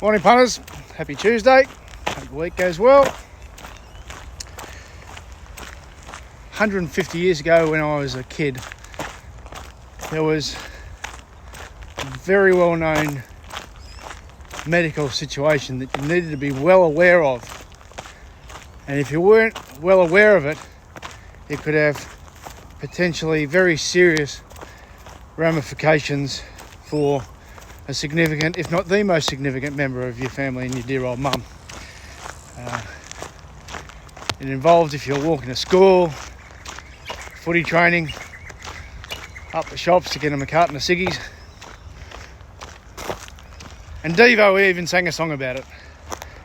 Morning punters, happy Tuesday, hope the week goes well. 150 years ago when I was a kid, there was a very well known medical situation that you needed to be well aware of. And if you weren't well aware of it, it could have potentially very serious ramifications for a significant, if not the most significant member of your family and your dear old mum. It involved if you're walking to school, footy training, up the shops to get them a carton of ciggies. And Devo even sang a song about it.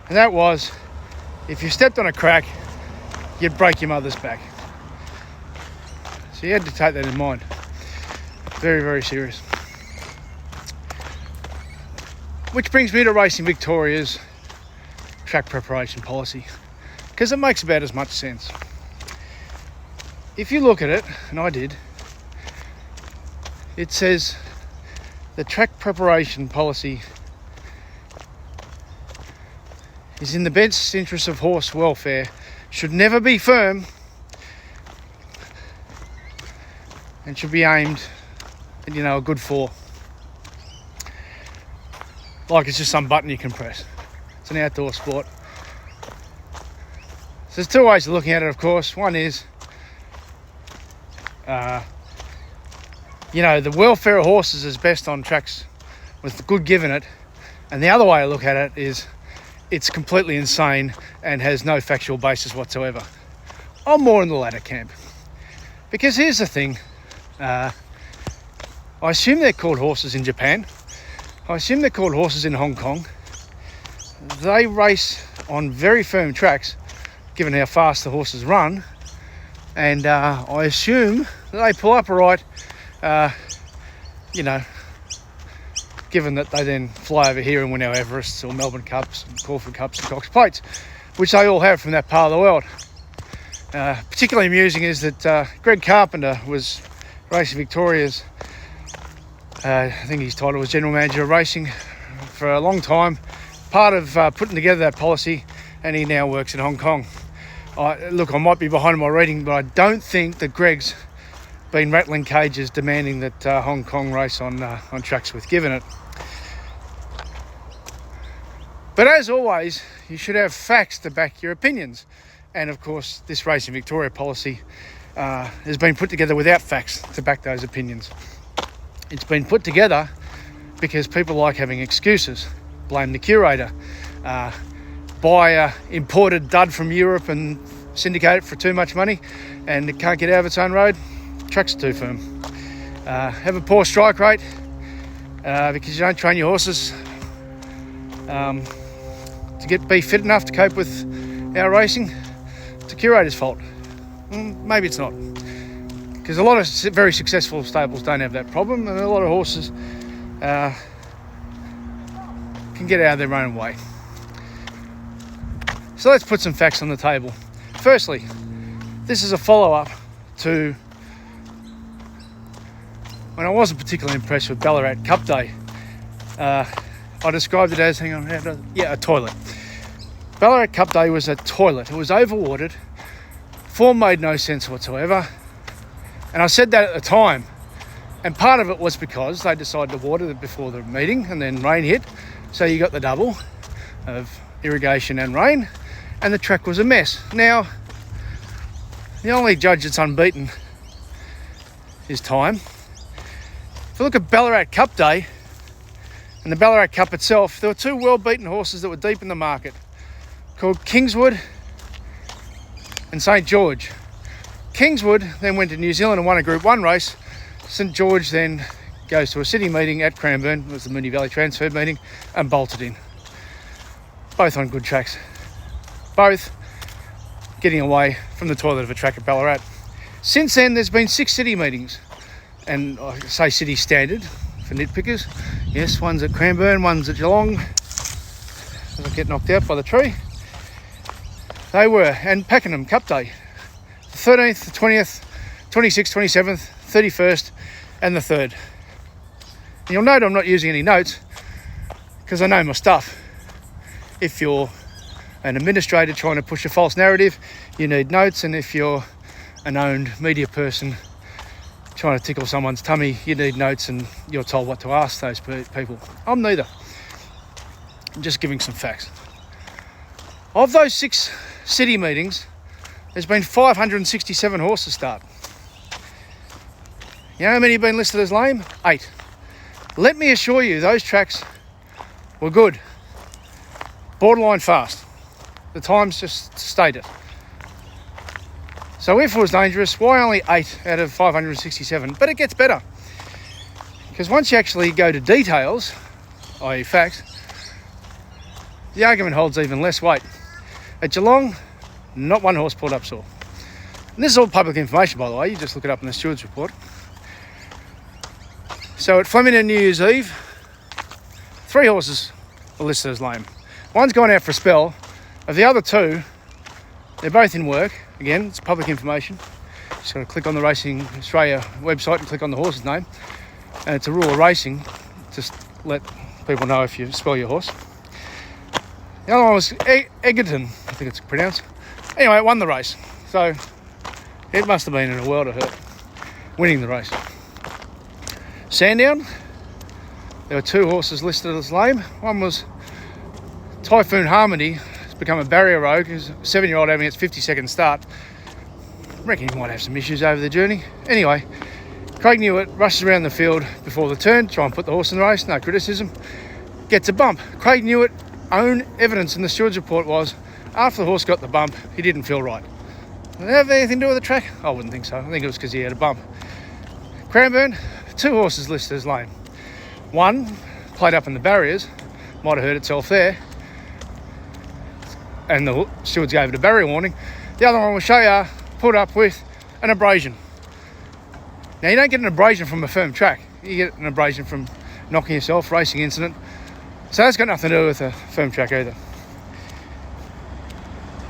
And that was, if you stepped on a crack, you'd break your mother's back. So you had to take that in mind. Very, very serious. Which brings me to Racing Victoria's track preparation policy, because it makes about as much sense. If you look at it, and I did, it says the track preparation policy is in the best interest of horse welfare, should never be firm, and should be aimed at, a good four. Like it's just some button you can press. It's an outdoor sport. So there's two ways of looking at it, of course. One is, the welfare of horses is best on tracks with good give in it. And the other way I look at it is it's completely insane and has no factual basis whatsoever. I'm more in the latter camp. Because here's the thing. I assume they're called horses in Japan. I assume they're called horses in Hong Kong. They race on very firm tracks, given how fast the horses run. And I assume they pull up right, given that they then fly over here and win our Everests or Melbourne Cups and Caulfield Cups and Cox Plates, which they all have from that part of the world. Particularly amusing is that Greg Carpenter was Racing Victoria's, I think his title was General Manager of Racing for a long time, part of putting together that policy, and he now works in Hong Kong. I might be behind my reading, but I don't think that Greg's been rattling cages demanding that Hong Kong race on tracks with give in it. But as always, you should have facts to back your opinions. And of course, this Racing Victoria policy has been put together without facts to back those opinions. It's been put together because people like having excuses. Blame the curator. Buy a imported dud from Europe and syndicate it for too much money and it can't get out of its own road. Track's too firm. Have a poor strike rate because you don't train your horses to be fit enough to cope with our racing. It's the curator's fault. Maybe it's not. Because a lot of very successful stables don't have that problem, and a lot of horses can get out of their own way. So let's put some facts on the table. Firstly, this is a follow-up to when I wasn't particularly impressed with Ballarat Cup Day. I described it as, a toilet. Ballarat Cup Day was a toilet. It was overwatered. Form made no sense whatsoever. And I said that at the time. And part of it was because they decided to water it before the meeting and then rain hit. So you got the double of irrigation and rain. And the track was a mess. Now, the only judge that's unbeaten is time. If you look at Ballarat Cup Day and the Ballarat Cup itself, there were two well-beaten horses that were deep in the market called Kingswood and St. George. Kingswood then went to New Zealand and won a Group 1 race. St. George then goes to a city meeting at Cranbourne, it was the Moonee Valley Transfer meeting, and bolted in. Both on good tracks. Both getting away from the toilet of a track at Ballarat. Since then, there's been 6 city meetings. And I say city standard for nitpickers. Yes, one's at Cranbourne, one's at Geelong. I'll get knocked out by the tree. They were, and Pakenham Cup Day. The 13th, the 20th, 26th, 27th, 31st and the 3rd. And you'll note I'm not using any notes because I know my stuff. If you're an administrator trying to push a false narrative, you need notes. And if you're an owned media person trying to tickle someone's tummy, you need notes and you're told what to ask those people. I'm neither. I'm just giving some facts. Of those 6 city meetings, there's been 567 horses start. You know how many have been listed as lame? 8. Let me assure you, those tracks were good. Borderline fast. The times just state it. So if it was dangerous, why only 8 out of 567? But it gets better. Because once you actually go to details, i.e. facts, the argument holds even less weight. At Geelong, not one horse pulled up sore. And this is all public information, by the way. You just look it up in the steward's report. So at Flemington New Year's Eve, 3 horses were listed as lame. One's gone out for a spell. Of the other 2, they're both in work. Again, it's public information. Just got to click on the Racing Australia website and click on the horse's name. And it's a rule of racing. Just let people know if you spell your horse. The other one was Egerton, I think it's pronounced. Anyway, it won the race. So it must have been in a world of hurt winning the race. Sandown, there were 2 horses listed as lame. One was Typhoon Harmony. It's become a barrier road. It was a 7-year-old having its 50-second start. I reckon he might have some issues over the journey. Anyway, Craig Newitt rushes around the field before the turn, try and put the horse in the race, no criticism. Gets a bump. Craig Newitt's own evidence in the steward's report was after the horse got the bump, he didn't feel right. Did that have anything to do with the track? I wouldn't think so. I think it was because he had a bump. Cranbourne, 2 horses listed as lame. One played up in the barriers, might have hurt itself there, and the stewards gave it a barrier warning. The other one was Shayar, put up with an abrasion. Now, you don't get an abrasion from a firm track. You get an abrasion from knocking yourself, racing incident. So that's got nothing to do with a firm track either.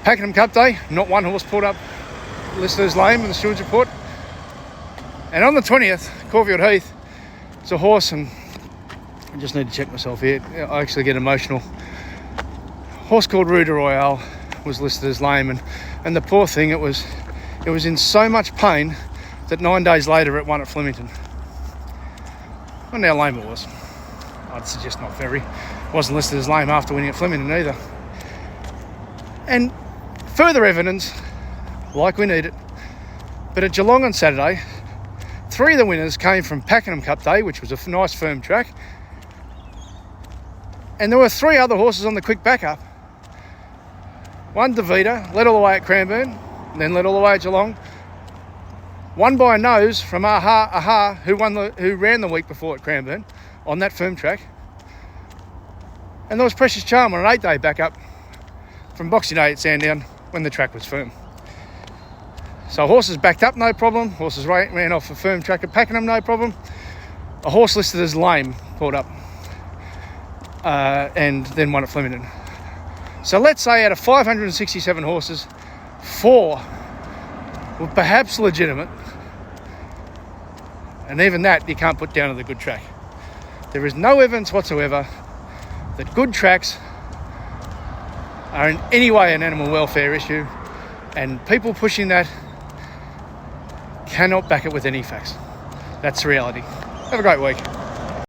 Pakenham Cup Day, not one horse pulled up listed as lame in the steward's report. And on the 20th, Caulfield Heath, it's a horse, and I just need to check myself here. I actually get emotional. Horse called Rue de Royale was listed as lame, and the poor thing, it was in so much pain that 9 days later it won at Flemington. I wonder how lame it was. I'd suggest not very. It wasn't listed as lame after winning at Flemington either. And further evidence, like we need it, but at Geelong on Saturday, 3 of the winners came from Pakenham Cup Day, which was a nice firm track. And there were 3 other horses on the quick backup. One, Davida, led all the way at Cranbourne, then led all the way at Geelong. One by a nose from Aha, who ran the week before at Cranbourne on that firm track. And there was Precious Charm on an 8-day backup from Boxing Day at Sandown when the track was firm. So horses backed up, no problem. Horses ran off a firm track at Pakenham, no problem. A horse listed as lame pulled up and then won at Flemington. So let's say out of 567 horses, 4 were perhaps legitimate. And even that you can't put down to the good track. There is no evidence whatsoever that good tracks are in any way an animal welfare issue, and people pushing that cannot back it with any facts. That's the reality. Have a great week.